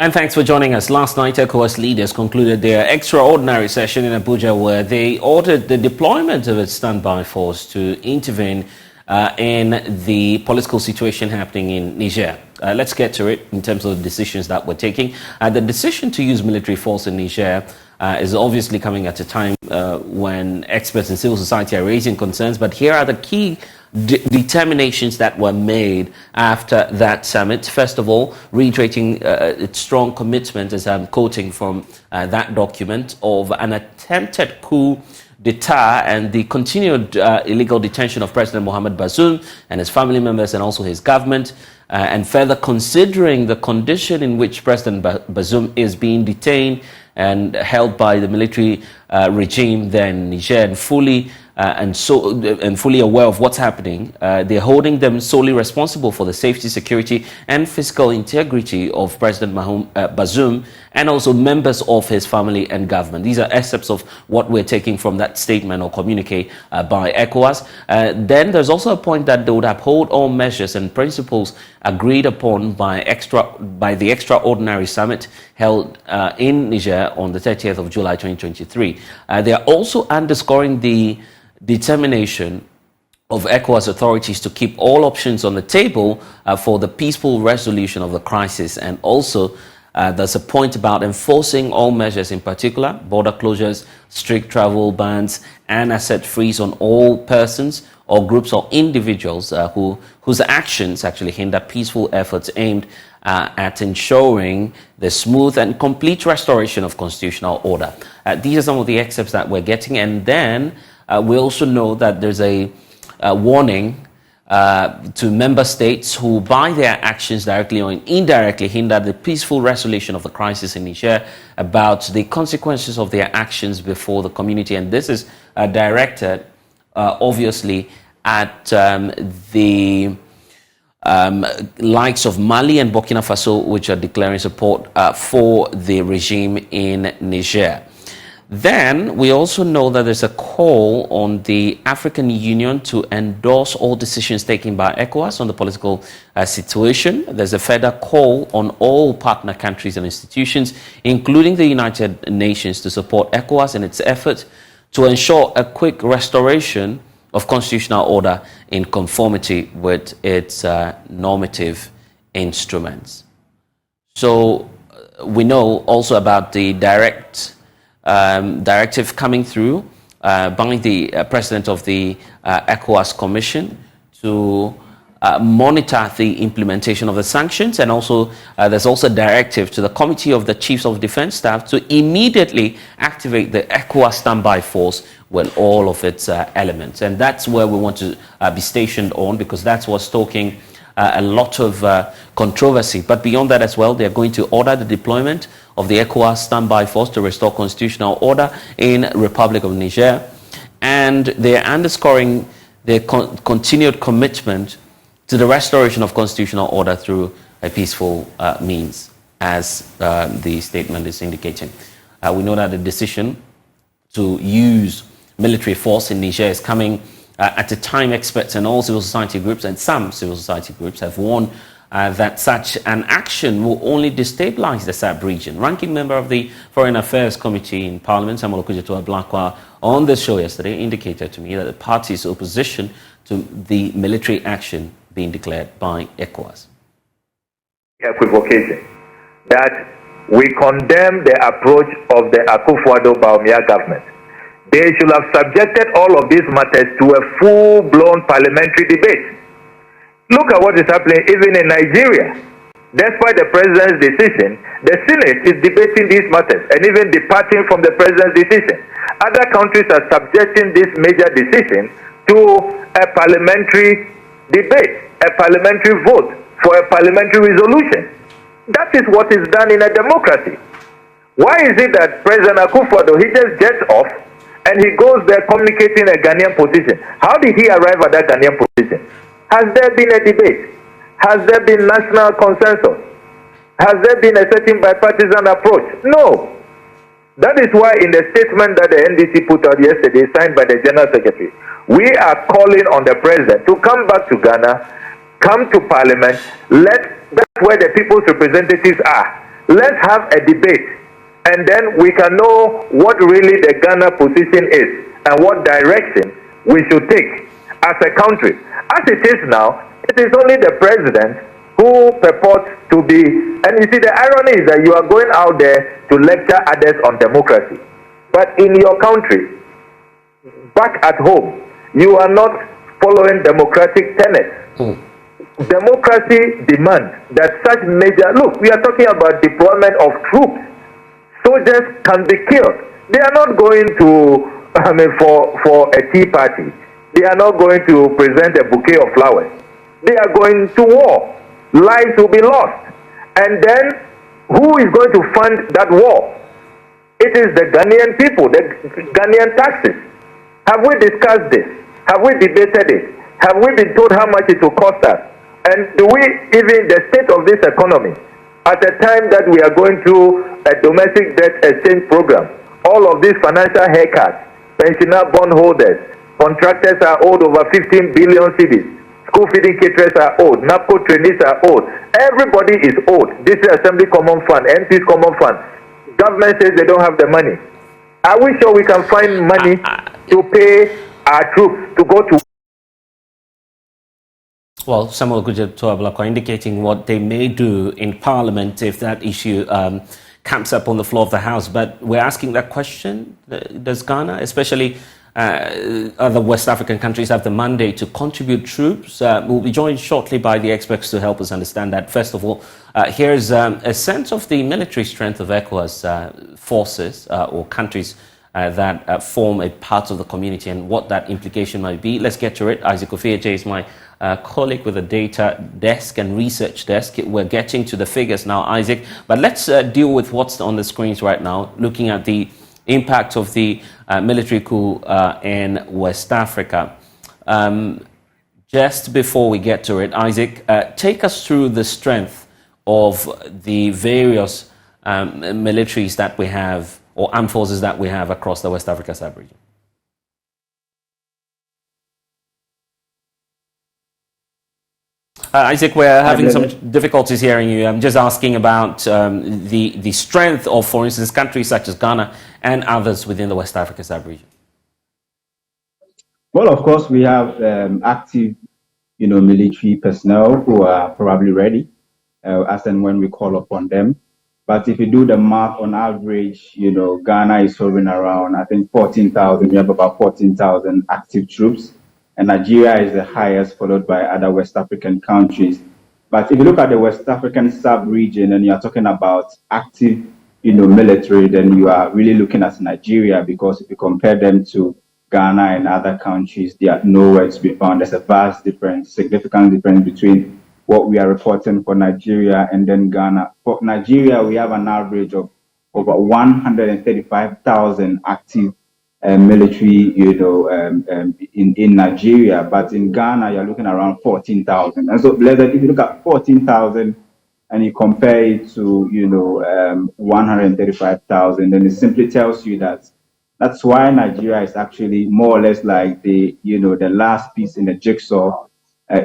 And thanks for joining us. Last night, Ecowas leaders concluded their extraordinary session in Abuja where they ordered the deployment of its standby force to intervene in the political situation happening in Niger. Let's get to it in terms of the decisions that we're taking. The decision to use military force in Niger is obviously coming at a time when experts in civil society are raising concerns, but here are the key determinations that were made after that summit. First of all, reiterating its strong commitment, as I'm quoting from that document, of an attempted coup d'etat and the continued illegal detention of President Mohamed Bazoum and his family members and also his government, and further considering the condition in which President Bazoum is being detained and held by the military regime there in Niger, and fully aware of what's happening. They're holding them solely responsible for the safety, security, and physical integrity of President Bazoum and also members of his family and government. These are excerpts of what we're taking from that statement or communique by ECOWAS. Then there's also a point that they would uphold all measures and principles agreed upon by the extraordinary summit held in Niger on the 30th of July 2023. They are also underscoring the determination of ECOWAS authorities to keep all options on the table for the peaceful resolution of the crisis. And also there's a point about enforcing all measures, in particular border closures, strict travel bans, and asset freeze on all persons or groups or individuals whose actions actually hinder peaceful efforts aimed at ensuring the smooth and complete restoration of constitutional order. These are some of the excerpts that we're getting. And then we also know that there's a warning to member states who, by their actions directly or indirectly, hinder the peaceful resolution of the crisis in Niger, about the consequences of their actions before the community. And this is directed, obviously, at the likes of Mali and Burkina Faso, which are declaring support for the regime in Niger. Then we also know that there's a call on the African Union to endorse all decisions taken by ECOWAS on the political situation. There's a further call on all partner countries and institutions, including the United Nations, to support ECOWAS in its effort to ensure a quick restoration of constitutional order in conformity with its normative instruments. So we know also about the directive coming through by the president of the ECOWAS Commission to monitor the implementation of the sanctions, and also there's also a directive to the Committee of the Chiefs of Defense Staff to immediately activate the ECOWAS standby force with all of its elements. And that's where we want to be stationed on, because that's what's stoking a lot of controversy. But beyond that as well, they're going to order the deployment of the ECOWAS standby force to restore constitutional order in Republic of Niger. And they're underscoring their continued commitment to the restoration of constitutional order through a peaceful means, as the statement is indicating. We know that the decision to use military force in Niger is coming at a time experts and all civil society groups, and some civil society groups, have warned that such an action will only destabilize the sub-region. Ranking member of the Foreign Affairs Committee in Parliament, Samuel Okudzeto Ablakwa, on this show yesterday indicated to me that the party's opposition to the military action being declared by ECOWAS. Equivocation that we condemn the approach of the Akufo-Addo government. They should have subjected all of these matters to a full-blown parliamentary debate. Look at what is happening even in Nigeria. Despite the president's decision, the Senate is debating these matters and even departing from the president's decision. Other countries are subjecting this major decision to a parliamentary debate, a parliamentary vote for a parliamentary resolution. That is what is done in a democracy. Why is it that President Akufo-Addo, he just jets off and he goes there communicating a Ghanaian position? How did he arrive at that Ghanaian position? Has there been a debate? Has there been national consensus? Has there been a certain bipartisan approach? No. That is why in the statement that the NDC put out yesterday, signed by the General Secretary, we are calling on the President to come back to Ghana, come to Parliament, that's where the people's representatives are. Let's have a debate, and then we can know what really the Ghana position is and what direction we should take as a country. As it is now, it is only the president who purports to be, and you see, the irony is that you are going out there to lecture others on democracy, but in your country, back at home, you are not following democratic tenets. Democracy demands that such major, look, we are talking about deployment of troops. Soldiers can be killed. They are not going to, for a tea party. They are not going to present a bouquet of flowers. They are going to war. Lives will be lost. And then, who is going to fund that war? It is the Ghanaian people, the Ghanaian taxes. Have we discussed this? Have we debated it? Have we been told how much it will cost us? And do we even, the state of this economy, at a time that we are going through a domestic debt exchange program, all of these financial haircuts, pensioner bond holders, contractors are owed over 15 billion cedis, school feeding caterers are owed, NAPCO trainees are owed, everybody is owed. District Assembly Common Fund, MPs Common Fund. Government says they don't have the money. Are we sure we can find money to pay our troops to go to? Well, Samuel Gujato indicating what they may do in Parliament if that issue camps up on the floor of the House. But we're asking that question. Does Ghana, especially other West African countries, have the mandate to contribute troops? We'll be joined shortly by the experts to help us understand that. First of all, here's a sense of the military strength of Ecowas forces or countries that form a part of the community and what that implication might be. Let's get to it. Isaac Ofeaje is my colleague with a data desk and research desk. We're getting to the figures now, Isaac, but let's deal with what's on the screens right now, looking at the impact of the military coup in West Africa. Just before we get to it, Isaac, take us through the strength of the various militaries that we have, or armed forces that we have across the West Africa sub-region. Isaac, we're having some difficulties hearing you. I'm just asking about the strength of, for instance, countries such as Ghana and others within the West Africa sub-region. Well, of course, we have active, military personnel who are probably ready as and when we call upon them. But if you do the math, on average, Ghana is hovering around, I think, 14,000. We have about 14,000 active troops. And Nigeria is the highest, followed by other West African countries. But if you look at the West African sub-region and you're talking about active, military, then you are really looking at Nigeria, because if you compare them to Ghana and other countries, they are nowhere to be found. There's a vast difference, significant difference between what we are reporting for Nigeria and then Ghana. For Nigeria, we have an average of over 135,000 active military, in Nigeria, but in Ghana, you're looking around 14,000. And so, if you look at 14,000 and you compare it to, 135,000, then it simply tells you that that's why Nigeria is actually more or less like the last piece in the jigsaw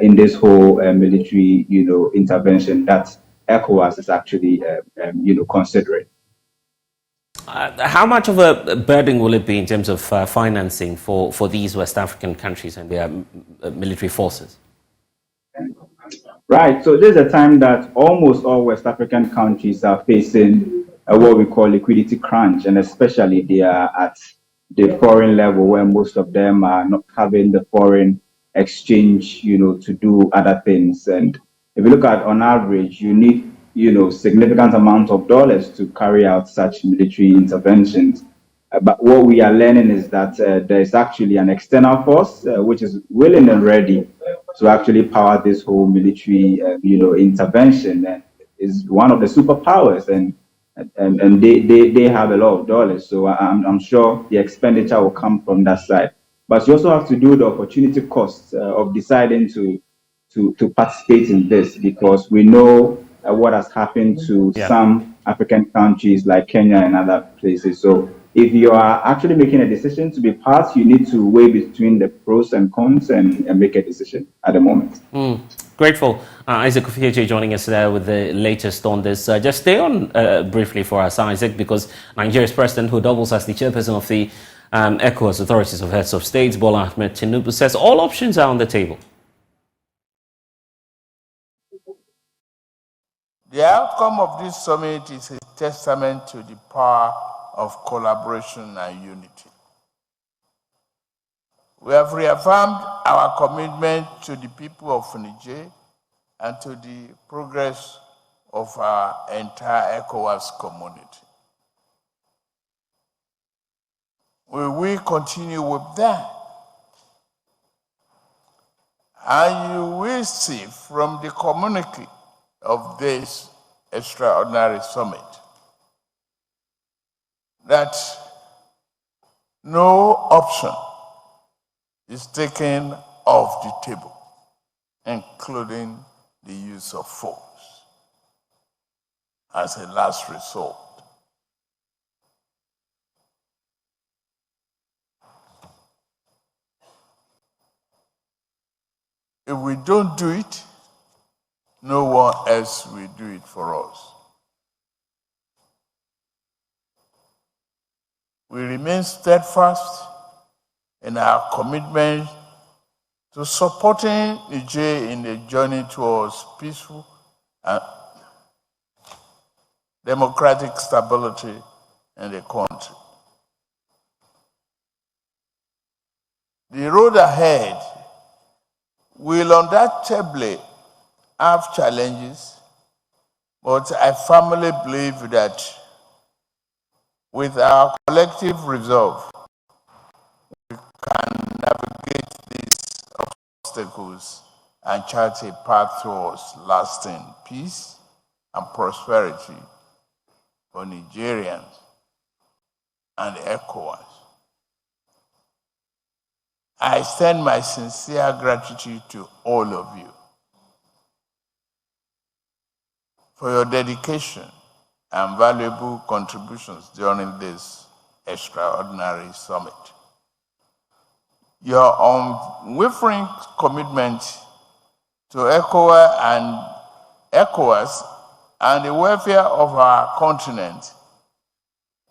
in this whole military, intervention that ECOWAS is actually, considering. How much of a burden will it be in terms of financing for these West African countries and their military forces? Right. So there's a time that almost all West African countries are facing what we call liquidity crunch, and especially they are at the foreign level, where most of them are not having the foreign exchange, to do other things. And if you look at, on average, you need significant amount of dollars to carry out such military interventions. But what we are learning is that there is actually an external force which is willing and ready to actually power this whole military, intervention. And is one of the superpowers, and they have a lot of dollars. So I'm sure the expenditure will come from that side. But you also have to do the opportunity costs of deciding to participate in this, because we know what has happened to some African countries like Kenya and other places. So if you are actually making a decision to be part, you need to weigh between the pros and cons and make a decision at the moment. Grateful. Isaac Ofieje joining us there with the latest on this. Just stay on briefly for us, Isaac, because Nigeria's president, who doubles as the chairperson of the Ecowas authorities of heads of states, Bola Ahmed Tinubu, says all options are on the table. The outcome of this summit is a testament to the power of collaboration and unity. We have reaffirmed our commitment to the people of Niger and to the progress of our entire ECOWAS community. We will continue with that. And you will see from the communique of this extraordinary summit that no option is taken off the table, including the use of force as a last resort. If we don't do it, no one else will do it for us. We remain steadfast in our commitment to supporting Niger in the journey towards peaceful and democratic stability in the country. The road ahead will undoubtedly have challenges, but I firmly believe that with our collective resolve, we can navigate these obstacles and chart a path towards lasting peace and prosperity for Nigerians and ECOWAS. I extend my sincere gratitude to all of you for your dedication and valuable contributions during this extraordinary summit. Your unwavering commitment to ECOWAS and the welfare of our continent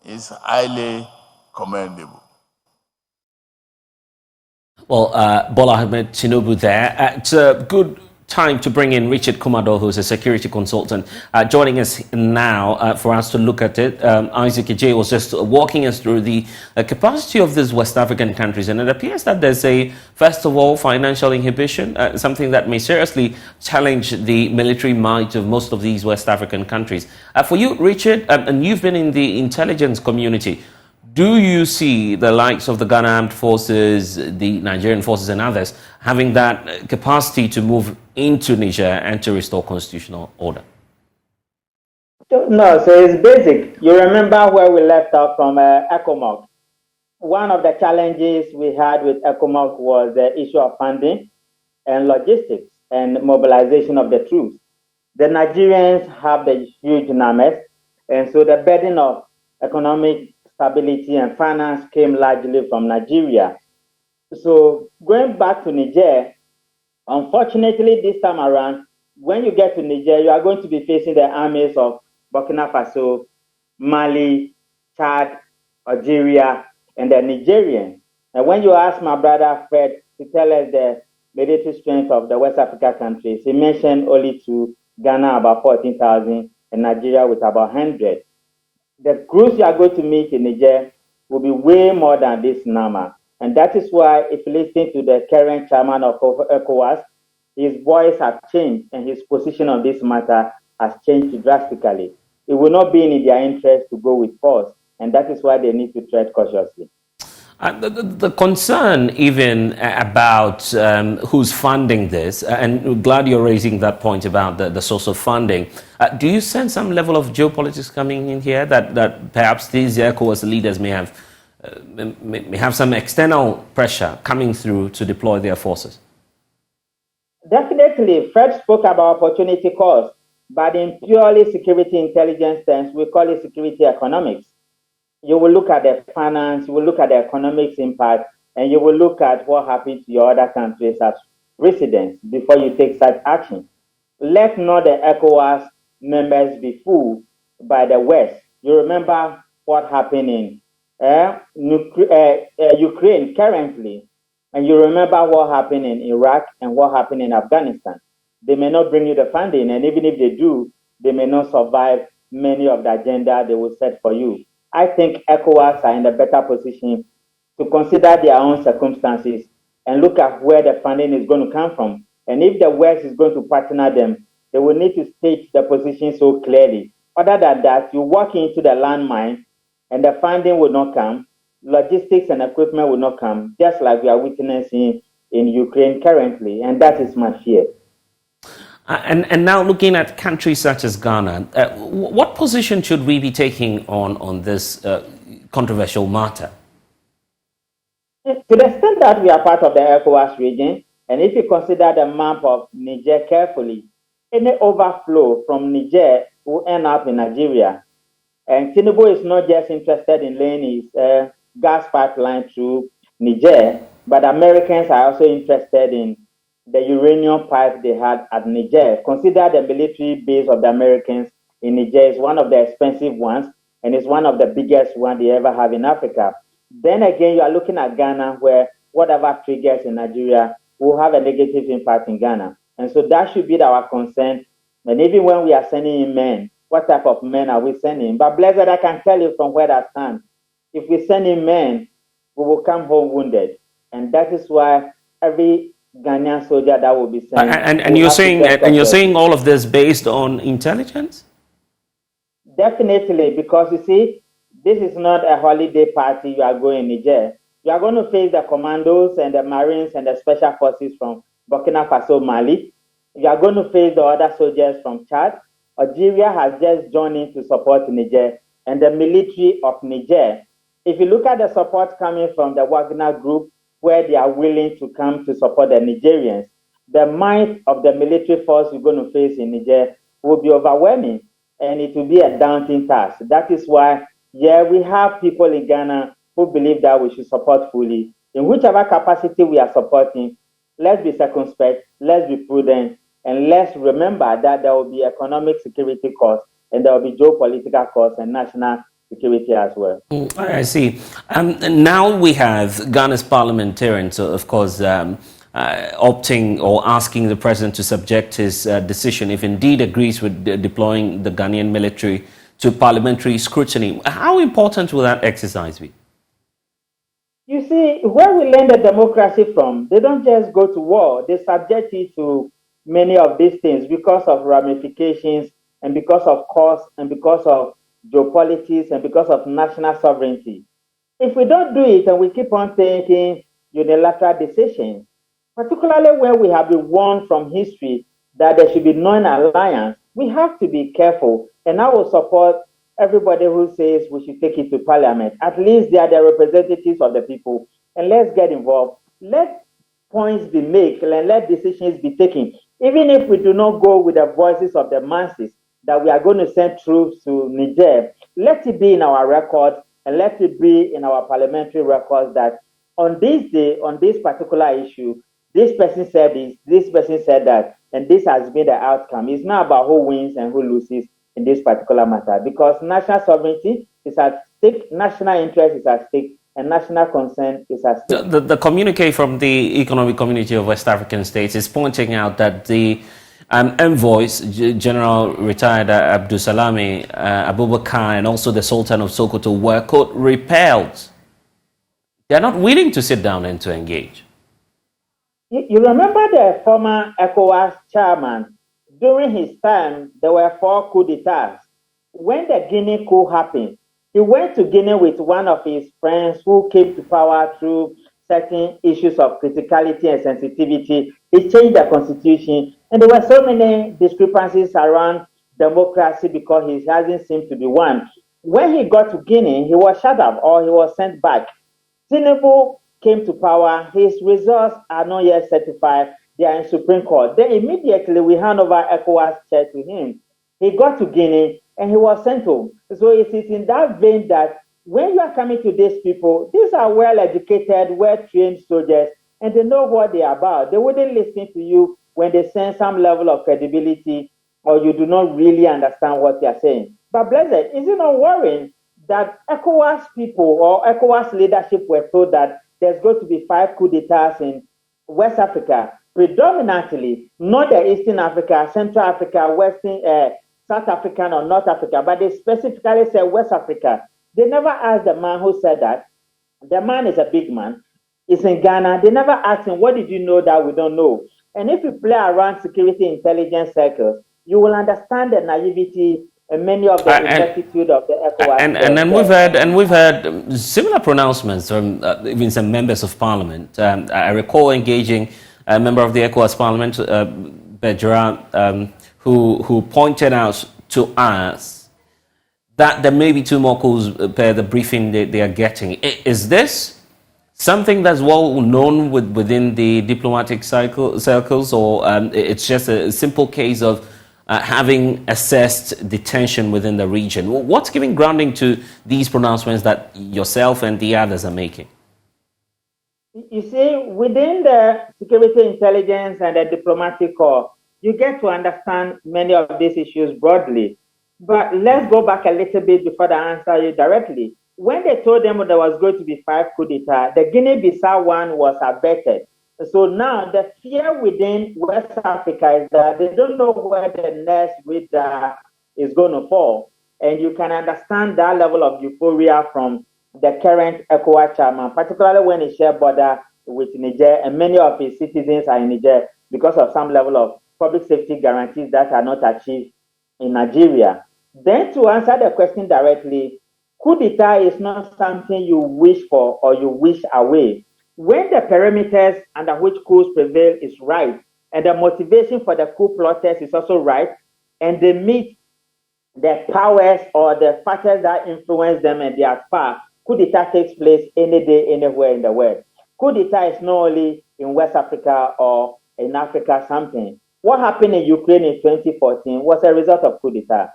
is highly commendable. Well, Bola Ahmed Tinubu there. It's a good time to bring in Richard Kumado, who's a security consultant, joining us now for us to look at it. Isaac J was just walking us through the capacity of these West African countries, and it appears that there's first of all, financial inhibition, something that may seriously challenge the military might of most of these West African countries. For you, Richard, and you've been in the intelligence community, do you see the likes of the Ghana Armed Forces, the Nigerian forces and others having that capacity to move into Niger and to restore constitutional order? No, so it's basic. You remember where we left off from ECOMOG. One of the challenges we had with ECOMOG was the issue of funding and logistics and mobilization of the troops. The Nigerians have the huge numbers, and so the burden of economic stability and finance came largely from Nigeria. So going back to Niger, unfortunately this time around, when you get to Niger, you are going to be facing the armies of Burkina Faso, Mali, Chad, Algeria, and the Nigerians. And when you ask my brother Fred to tell us the military strength of the West Africa countries, he mentioned only to Ghana about 14,000 and Nigeria with about 100. The crews you are going to meet in Niger will be way more than this number. And that is why, if you listen to the current chairman of ECOWAS, his voice has changed and his position on this matter has changed drastically. It will not be in their interest to go with force, and that is why they need to tread cautiously. The concern even about who's funding this, and we're glad you're raising that point about the source of funding. Do you sense some level of geopolitics coming in here that perhaps these ECOWAS leaders may have some external pressure coming through to deploy their forces? Definitely. Fred spoke about opportunity cost, but in purely security intelligence terms, we call it security economics. You will look at the finance, you will look at the economics impact, and you will look at what happened to your other countries precedents before you take such action. Let not the ECOWAS members be fooled by the West. You remember what happened in Ukraine currently, and you remember what happened in Iraq and what happened in Afghanistan. They may not bring you the funding, and even if they do, they may not survive many of the agenda they will set for you. I think ECOWAS are in a better position to consider their own circumstances and look at where the funding is going to come from. And if the West is going to partner them, they will need to state the position so clearly. Other than that, you walk into the landmine and the funding will not come, logistics and equipment will not come, just like we are witnessing in Ukraine currently. And that is my fear. And now looking at countries such as Ghana, what position should we be taking on this controversial matter? To the extent that we are part of the ECOWAS region, and if you consider the map of Niger carefully, any overflow from Niger will end up in Nigeria. And Tinubu is not just interested in laying his gas pipeline through Niger, but Americans are also interested in the uranium pipe they had at Niger. Consider the military base of the Americans in Niger is one of the expensive ones, and it's one of the biggest ones they ever have in Africa. Then again, you are looking at Ghana, where whatever triggers in Nigeria will have a negative impact in Ghana. And so that should be our concern. And even when we are sending in men, what type of men are we sending? But blessed, I can tell you from where I stand, if we send in men, we will come home wounded. And that is why every Ghanaian soldier that will be sent. And you're saying all of this based on intelligence? Definitely, because you see, this is not a holiday party you are going in Niger. You are going to face the commandos and the Marines and the special forces from Burkina Faso, Mali. You are going to face the other soldiers from Chad. Algeria has just joined in to support Niger, and the military of Niger. If you look at the support coming from the Wagner group, where they are willing to come to support the Nigerians, the might of the military force you're going to face in Niger will be overwhelming, and it will be a daunting task. That is why, we have people in Ghana who believe that we should support fully. In whichever capacity we are supporting, let's be circumspect, let's be prudent, and let's remember that there will be economic security costs, and there will be geopolitical costs and national security as well. I see. Now we have Ghana's parliamentarians, of course, opting or asking the president to subject his decision, if indeed agrees with deploying the Ghanaian military, to parliamentary scrutiny. How important will that exercise be? You see, where we learn the democracy from, they don't just go to war. They subject it to many of these things because of ramifications and because of cost and because of geopolitics and because of national sovereignty. If we don't do it and we keep on taking unilateral decisions, particularly when we have been warned from history that there should be non-alliance, we have to be careful. And I will support everybody who says we should take it to parliament. At least they are the representatives of the people. And let's get involved. Let points be made and let decisions be taken. Even if we do not go with the voices of the masses, that we are going to send troops to Niger, let it be in our records and let it be in our parliamentary records that on this day, on this particular issue, this person said this person said that, and this has been the outcome. It's not about who wins and who loses in this particular matter, because national sovereignty is at stake, national interest is at stake, and national concern is at stake. The communique from the Economic Community of West African States is pointing out that the envoys, General Retired Abdusalami Abubakar, and also the Sultan of Sokoto were, quote, repelled. They're not willing to sit down and to engage. You remember the former ECOWAS chairman? During his time, there were 4 coups d'etats. When the Guinea coup happened, he went to Guinea with one of his friends who came to power through certain issues of criticality and sensitivity. He changed the constitution, and there were so many discrepancies around democracy because he hasn't seemed to be one. When he got to Guinea, he was shut up or he was sent back. Tinubu came to power. His results are not yet certified. They are in Supreme Court. Then immediately we hand over ECOWAS chair to him. He got to Guinea and he was sent home. So it is in that vein that when you are coming to these people, these are well-educated, well-trained soldiers. and they know what they're about. They wouldn't listen to you when they sense some level of credibility or you do not really understand what they're saying. But Blessed, is it not worrying that ECOWAS people or ECOWAS leadership were told that there's going to be 5 coup d'etats in West Africa, predominantly not the Eastern Africa, Central Africa, Western, South African or North Africa, but they specifically said West Africa. They never asked the man who said that. The man is a big man. He's in Ghana. They never asked him, what did you know that we don't know? And if you play around security intelligence circles, you will understand the naivety and many of the ineptitude of the ECOWAS. And we've heard similar pronouncements from even some members of parliament. I recall engaging a member of the ECOWAS parliament, Bejra, who pointed out to us that there may be 2 more calls per the briefing they are getting. Is this something that's well known within the diplomatic circles, or it's just a simple case of having assessed the tension within the region? What's giving grounding to these pronouncements that yourself and the others are making? You see, within the security intelligence and the diplomatic corps, you get to understand many of these issues broadly. But let's go back a little bit before I answer you directly. When they told them there was going to be 5 coup d'etat, the Guinea-Bissau one was abated. So now the fear within West Africa is that they don't know where the next radar is going to fall. And you can understand that level of euphoria from the current ECOWAS chairman, particularly when he shares border with Niger, and many of his citizens are in Niger because of some level of public safety guarantees that are not achieved in Nigeria. Then to answer the question directly, coup d'etat is not something you wish for or you wish away. When the parameters under which coups prevail is right, and the motivation for the coup plotters is also right, and they meet the powers or the factors that influence them and their power, coup d'etat takes place any day, anywhere in the world. Coup d'etat is not only in West Africa or in Africa something. What happened in Ukraine in 2014 was a result of coup d'etat.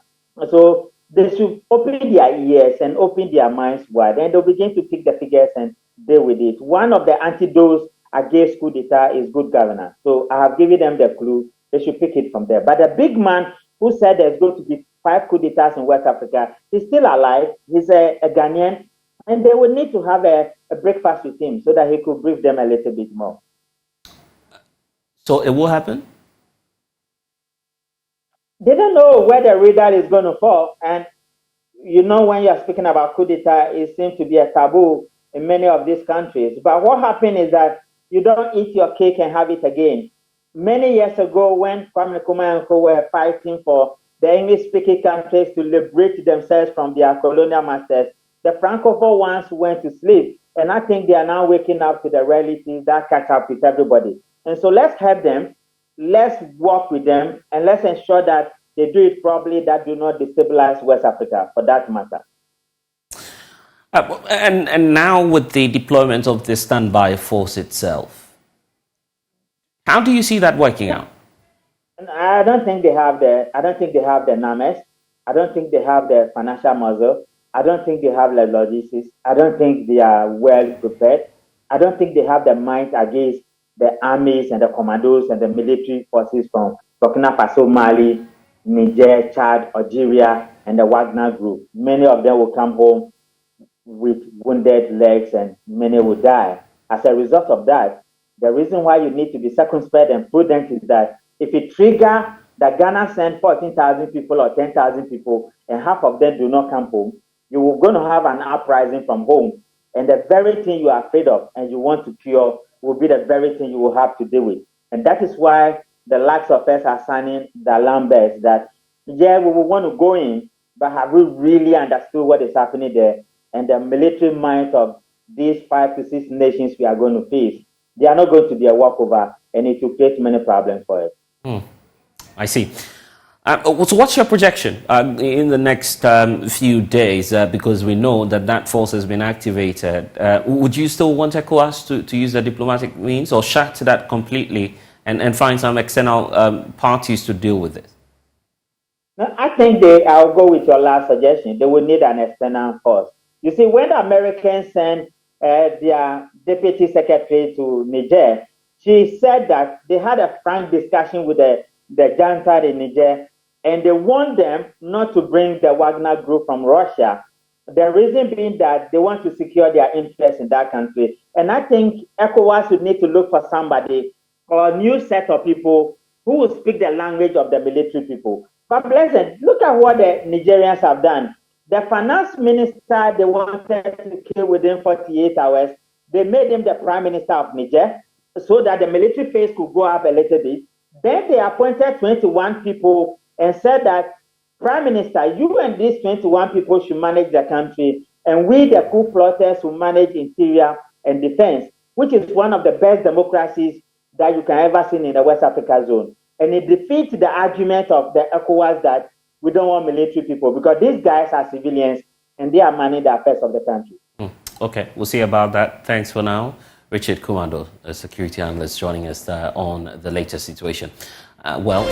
So they should open their ears and open their minds wide, and they'll begin to pick the figures and deal with it. One of the antidotes against coup d'etat is good governance. So I have given them the clue. They should pick it from there. But the big man who said there's going to be 5 coup d'etats in West Africa, he's still alive. He's a Ghanaian, and they will need to have a breakfast with him so that he could brief them a little bit more. So it will happen? They don't know where the radar is going to fall. And you know, when you're speaking about coup d'etat, it seems to be a taboo in many of these countries. But what happened is that you don't eat your cake and have it again. Many years ago, when Kwame Nkrumah and co were fighting for the English-speaking countries to liberate themselves from their colonial masters, the Francophone ones went to sleep. And I think they are now waking up to the realities that catch up with everybody. And so let's help them, let's work with them, and let's ensure that they do it properly, that do not destabilize West Africa, for that matter. And now with the deployment of the standby force itself, how do you see that working out? I don't think they have the numbers. I don't think they have the financial muscle. I don't think they have the logistics. I don't think they are well prepared. I don't think they have the might against the armies and the commandos and the military forces from Burkina Faso, Mali, Niger, Chad, Algeria, and the Wagner group. Many of them will come home with wounded legs and many will die. As a result of that, the reason why you need to be circumspect and prudent is that if you trigger that Ghana send 14,000 people or 10,000 people and half of them do not come home, you are going to have an uprising from home. And the very thing you are afraid of and you want to cure will be the very thing you will have to deal with. And that is why the likes of us are signing the alarm bells that, yeah, we will want to go in, but have we really understood what is happening there? And the military might of these 5 to 6 nations we are going to face, they are not going to be a walkover, and it will create many problems for us. I see. So what's your projection in the next few days? Because we know that force has been activated. Would you still want ECOWAS to use the diplomatic means, or shut that completely and find some external parties to deal with it? No, I think I'll go with your last suggestion. They will need an external force. You see, when the Americans send their deputy secretary to Niger, she said that they had a frank discussion with the junta in Niger, and they want them not to bring the Wagner group from Russia. The reason being that they want to secure their interests in that country. And I think ECOWAS would need to look for somebody or a new set of people who will speak the language of the military people. But listen, look at what the Nigerians have done. The finance minister they wanted to kill within 48 hours, they made him the prime minister of Niger so that the military face could go up a little bit. Then they appointed 21 people and said that, Prime Minister, you and these 21 people should manage the country, and we, the coup plotters, will manage interior and defense, which is one of the best democracies that you can ever see in the West Africa zone. And it defeats the argument of the ECOWAS that we don't want military people, because these guys are civilians and they are managing the affairs of the country. Okay, we'll see about that. Thanks for now. Richard Kumando, a security analyst, joining us on the latest situation. Well...